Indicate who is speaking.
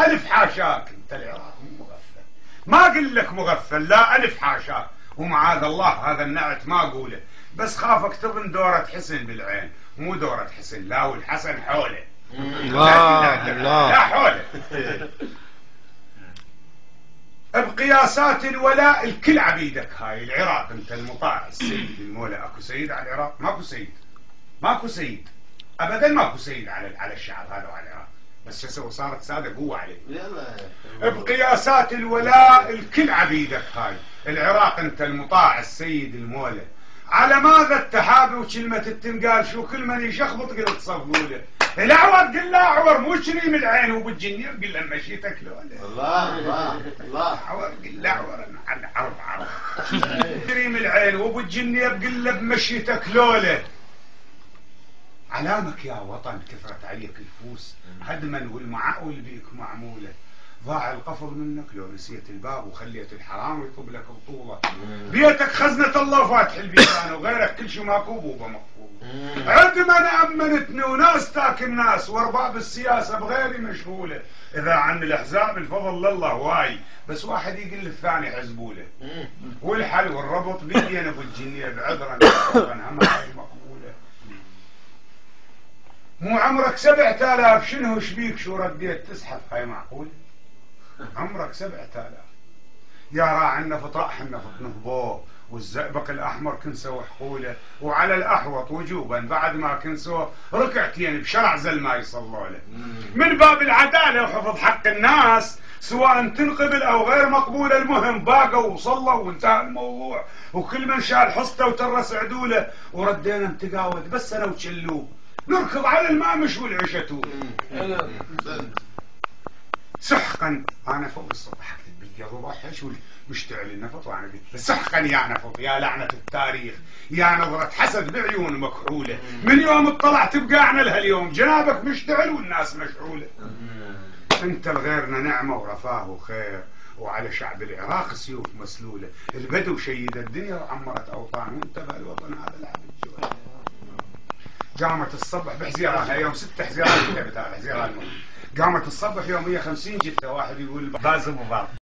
Speaker 1: ألف حاشاك، أنت العراق مو مغفل، ما أقول لك مغفل، لا ألف حاشاك، ومعاذ الله هذا النعت ما أقوله، بس خافك تظن دورة حسن بالعين، مو دورة حسن، لا والحسن حوله. لا حوله. بقياسات الولاء الكل عبيدك، هاي العراق انت المطاع السيد المولى. اكو سيد على العراق؟ ماكو سيد، ماكو سيد ابدا، ماكو سيد على الشعب هذا وعلى العراق، بس شو اسوي صارت ساده قوه عليه. بقياسات الولاء الكل عبيدك، هاي العراق انت المطاع السيد المولى. على ماذا التحابي وكلمة التنقال، شو كل من يشخبط قلت صفقوله. الاعور قل له اعور مو شريم العين، وبالجنيه قل له مشيتك لوله.
Speaker 2: الله الله الله.
Speaker 1: اعور قل له اعور على عرب شريم العين وبالجنيه قل له بمشيتك لوله. علامك يا وطن كثرت عليك الفوس هدما والمعاول بيك معموله. ضاع القفض منك لو نسيت الباب وخليت الحرام يطب لك بطوله. بيتك خزنة الله فاتح البيبان، وغيرك كل شيء ماكو بوبه مقفوله. عندما امنتني وناس تاكل ناس، وارباب السياسه بغيري مشغوله. اذا عن الاحزاب الفضل لله واي، بس واحد يقول للثاني حزبوله. والحل والربط بيدين ابو الجنيه بعذرا هم هاي مقبوله. مو عمرك 7000 شنو شبيك شو رديت تسحب؟ هاي معقوله؟ عمرك 7000. يا راعي النفط راح النفط نهبوه، والزئبق الاحمر كنسوا حقوله، وعلى الاحوط وجوبا بعد ما كنسوا ركعتين بشرع زل ما يصلوا له. من باب العداله وحفظ حق الناس سواء تنقبل او غير مقبوله، المهم باقوا وصلوا وانتهى الموضوع، وكل من شال حصته وترس عدوله، وردينا نتقاود بس انا وشلوب نركض على المامش والعشتو. سحقا انا فوق السطح اكتب باليد وضحش مشتعل النفط وانا قلت سحقا يا نفط يا لعنه التاريخ، يا نظره حسد بعيون مكحوله. من يوم اطلعت بقاعنا لهاليوم جنابك مشتعل والناس مشعوله. انت لغيرنا نعمه ورفاه وخير، وعلى شعب العراق سيوف مسلوله. البدو شيد الدنيا وعمرت اوطان، وانت بهالوطن هذا العبد جوله. قامت الصبح بحزيرانها يوم 6 حزيران، حزيران قامت الصبح يوم 150 جثه، واحد يقول باز ابو باب